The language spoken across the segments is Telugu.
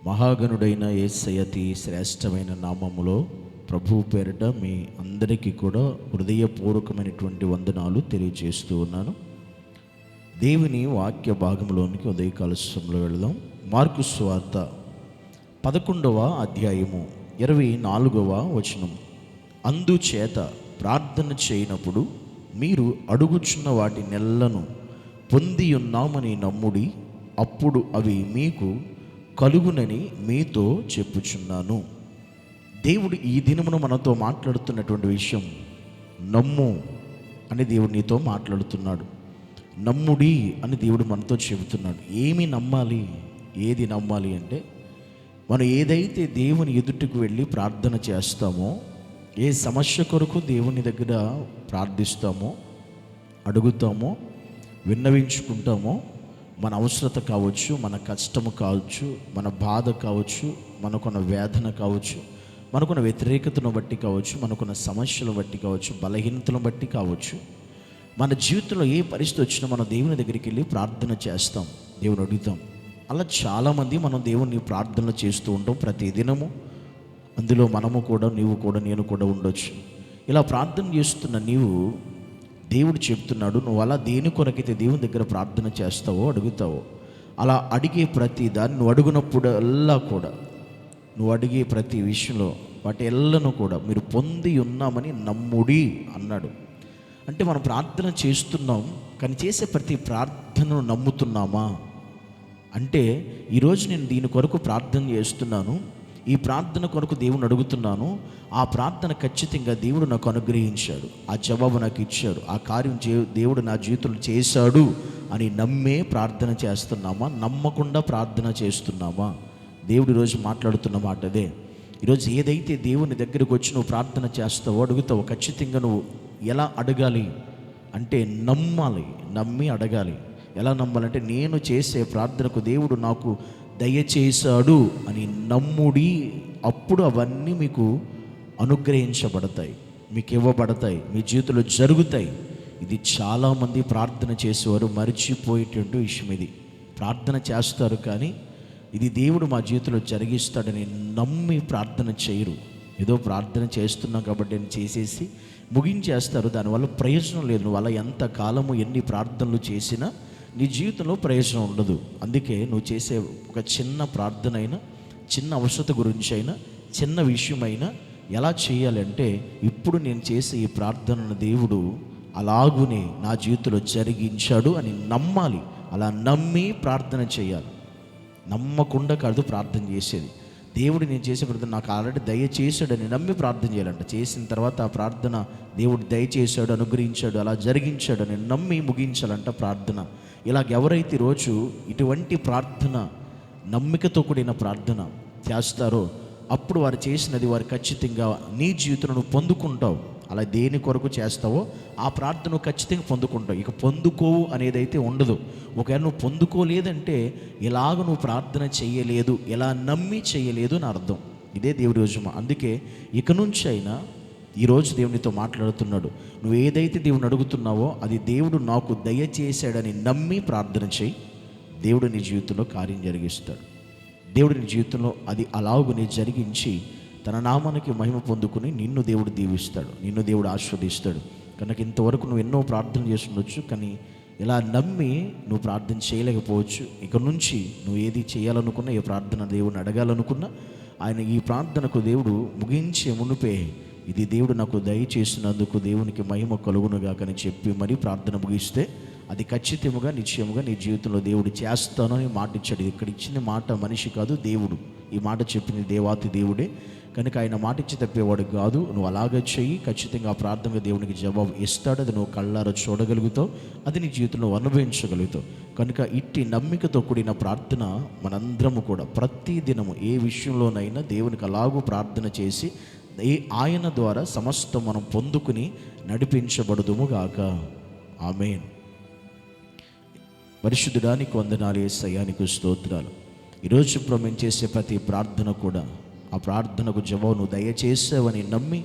మహాగణుడైన యేసయ్య అతి శ్రేష్టమైన నామములో ప్రభువు పేరిట మీ అందరికీ కూడా హృదయపూర్వకమైనటువంటి వందనాలు తెలియజేస్తూ ఉన్నాను. దేవుని వాక్య భాగంలోనికి ఉదయకాల సమయంలో వెళదాం. మార్కు సువార్త 11వ అధ్యాయము 24వ వచనం. అందుచేత ప్రార్థన చేయనప్పుడు మీరు అడుగుచున్న వాటి నెల్లను పొంది ఉన్నామని నమ్ముడి, అప్పుడు అవి మీకు కలుగునని మీతో చెప్పుచున్నాను. దేవుడు ఈ దినమున మనతో మాట్లాడుతున్నటువంటి విషయం నమ్ము అని దేవుడు నీతో మాట్లాడుతున్నాడు. నమ్ముడి అని దేవుడు మనతో చెబుతున్నాడు. ఏమి నమ్మాలి, ఏది నమ్మాలి అంటే, మనం ఏదైతే దేవుని ఎదుటికి వెళ్ళి ప్రార్థన చేస్తామో, ఏ సమస్య కొరకు దేవుని దగ్గర ప్రార్థిస్తామో, అడుగుతామో, విన్నవించుకుంటామో, మన అవసరత కావచ్చు, మన కష్టము కావచ్చు, మన బాధ కావచ్చు, మనకున్న వేదన కావచ్చు, మనకున్న వ్యతిరేకతను బట్టి కావచ్చు, మనకున్న సమస్యలను బట్టి కావచ్చు, బలహీనతలను బట్టి కావచ్చు, మన జీవితంలో ఏ పరిస్థితి వచ్చినా మనం దేవుని దగ్గరికి వెళ్ళి ప్రార్థన చేస్తాం, దేవుని అడుగుతాం. అలా చాలామంది మనం దేవుని ప్రార్థనలు చేస్తూ ఉంటాం ప్రతి దినము. అందులో మనము కూడా, నీవు కూడా, నేను కూడా ఉండొచ్చు. ఇలా ప్రార్థన చేస్తున్న నీవు, దేవుడు చెప్తున్నాడు, నువ్వు అలా దేని కొరకైతే దేవుని దగ్గర ప్రార్థన చేస్తావో, అడుగుతావో, అలా అడిగే ప్రతి దాన్ని నువ్వు అడుగునప్పుడల్లా కూడా, నువ్వు అడిగే ప్రతి విషయంలో వాటి ఎల్లను కూడా మీరు పొంది ఉన్నామని నమ్ముడి అన్నాడు. అంటే మనం ప్రార్థన చేస్తున్నాం, కానీ చేసే ప్రతి ప్రార్థనను నమ్ముతున్నామా అంటే, ఈరోజు నేను దీని కొరకు ప్రార్థన చేస్తున్నాను, ఈ ప్రార్థన కొరకు దేవుని అడుగుతున్నాను, ఆ ప్రార్థన ఖచ్చితంగా దేవుడు నాకు అనుగ్రహించాడు, ఆ జవాబు నాకు ఇచ్చాడు, ఆ కార్యం దేవుడు నా జీవితంలో చేశాడు అని నమ్మే ప్రార్థన చేస్తున్నామా, నమ్మకుండా ప్రార్థన చేస్తున్నామా? దేవుడు ఈరోజు మాట్లాడుతున్న మాట అదే. ఈరోజు ఏదైతే దేవుని దగ్గరికి వచ్చి నువ్వు ప్రార్థన చేస్తావో, అడుగుతావో, ఖచ్చితంగా నువ్వు ఎలా అడగాలి అంటే నమ్మాలి, నమ్మి అడగాలి. ఎలా నమ్మాలంటే, నేను చేసే ప్రార్థనకు దేవుడు నాకు దయచేశాడు అని నమ్ముడి, అప్పుడు అవన్నీ మీకు అనుగ్రహించబడతాయి, మీకు ఇవ్వబడతాయి, మీ జీవితంలో జరుగుతాయి. ఇది చాలామంది ప్రార్థన చేసేవారు మర్చిపోయేటువంటి విషయం. ఇది ప్రార్థన చేస్తారు, కానీ ఇది దేవుడు మా జీవితంలో జరిగిస్తాడని నమ్మి ప్రార్థన చేయరు. ఏదో ప్రార్థన చేస్తున్నాం కాబట్టి నేను చేసేసి ముగించేస్తారు, దానివల్ల ప్రయోజనం లేదు. నువ్వు అలా ఎంత కాలము ఎన్ని ప్రార్థనలు చేసినా నీ జీవితంలో ప్రయోజనం ఉండదు. అందుకే నువ్వు చేసే ఒక చిన్న ప్రార్థన అయినా, చిన్న అవసరత గురించి అయినా, చిన్న విషయమైనా ఎలా చేయాలంటే, ఇప్పుడు నేను చేసే ఈ ప్రార్థనను దేవుడు అలాగునే నా జీవితంలో జరిగించాడు అని నమ్మాలి. అలా నమ్మి ప్రార్థన చేయాలి. నమ్మకుండా కాదు ప్రార్థన చేసేది. దేవుడు నేను చేసే ప్రార్థన నాకు ఆల్రెడీ దయచేశాడని నమ్మి ప్రార్థన చేయాలంట. చేసిన తర్వాత ఆ ప్రార్థన దేవుడు దయచేశాడు, అనుగ్రహించాడు, అలా జరిగించాడు అని నమ్మి ముగించాలంట ప్రార్థన. ఇలాగ ఎవరైతే రోజు ఇటువంటి ప్రార్థన, నమ్మికతో కూడిన ప్రార్థన చేస్తారో, అప్పుడు వారు చేసినది వారు ఖచ్చితంగా నీ జీవితంలో పొందుకుంటావు. అలా దేని కొరకు చేస్తావో ఆ ప్రార్థన ఖచ్చితంగా పొందుకుంటావు. ఇక పొందుకోవు అనేది అయితే ఉండదు. ఒకవేళ నువ్వు పొందుకోలేదంటే, ఇలాగ నువ్వు ప్రార్థన చేయలేదు, ఎలా నమ్మి చేయలేదు అని అర్థం. ఇదే దేవుడి రోజు. అందుకే ఇక నుంచి అయినా ఈరోజు దేవునితో మాట్లాడుతున్నాడు. నువ్వు ఏదైతే దేవుని అడుగుతున్నావో అది దేవుడు నాకు దయచేశాడని నమ్మి ప్రార్థన చేయి. దేవుడు నీ జీవితంలో కార్యం జరిగిస్తాడు. దేవుడు నీ జీవితంలో అది అలాగునే జరిగించి తన నామానికి మహిమ పొందుకుని నిన్ను దేవుడు దీవిస్తాడు, నిన్ను దేవుడు ఆశీర్వదిస్తాడు. కనుక ఇంతవరకు నువ్వు ఎన్నో ప్రార్థన చేస్తుండొచ్చు, కానీ ఇలా నమ్మి నువ్వు ప్రార్థన చేయలేకపోవచ్చు. ఇక నుంచి నువ్వు ఏది చేయాలనుకున్నా, ఏ ప్రార్థన దేవుడిని అడగాలనుకున్నా, ఆయన ఈ ప్రార్థనకు దేవుడు ముగించే మునుపే, ఇది దేవుడు నాకు దయచేసినందుకు దేవునికి మహిమ కలుగునుగాకని చెప్పి మరి ప్రార్థన ముగిస్తే, అది ఖచ్చితంగా నిశ్చయముగా నీ జీవితంలో దేవుడు చేస్తానని మాట ఇచ్చాడు. ఇక్కడ ఇచ్చిన మాట మనిషి కాదు, దేవుడు. ఈ మాట చెప్పింది దేవాతి దేవుడే. కనుక ఆయన మాట ఇచ్చి తప్పేవాడు కాదు. నువ్వు అలాగే చెయ్యి, ఖచ్చితంగా ఆ ప్రార్థనగా దేవునికి జవాబు ఇస్తాడు. అది నువ్వు కళ్ళారా చూడగలుగుతావు, అది నీ జీవితంలో అనుభవించగలుగుతావు. కనుక ఇట్టి నమ్మికతో కూడిన ప్రార్థన మనందరము కూడా ప్రతి దినము ఏ విషయంలోనైనా దేవునికి అలాగూ ప్రార్థన చేసి ఆయన ద్వారా సమస్తం మనం పొందుకుని నడిపించబడుదుము గాక. ఆమేన్. పరిశుద్ధుడా నీకు వందనాలు యేసయ్యా, నీకు స్తోత్రాలు. ఈరోజు ఇప్పుడు మేము చేసే ప్రతి ప్రార్థన కూడా ఆ ప్రార్థనకు జవాబు నువ్వు దయచేసావని నమ్మి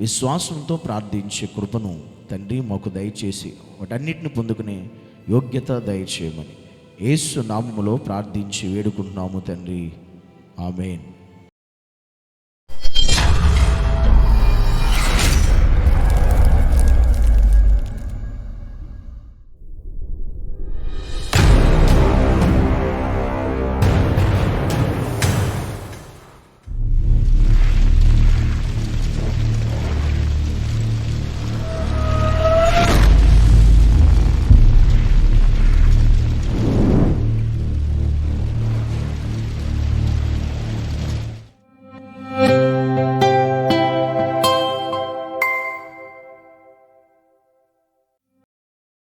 విశ్వాసంతో ప్రార్థించే కృపను తండ్రి మాకు దయచేసి వాటన్నిటిని పొందుకునే యోగ్యత దయచేయమని యేసు నామములో ప్రార్థించి వేడుకుంటున్నాము తండ్రి. ఆమేన్.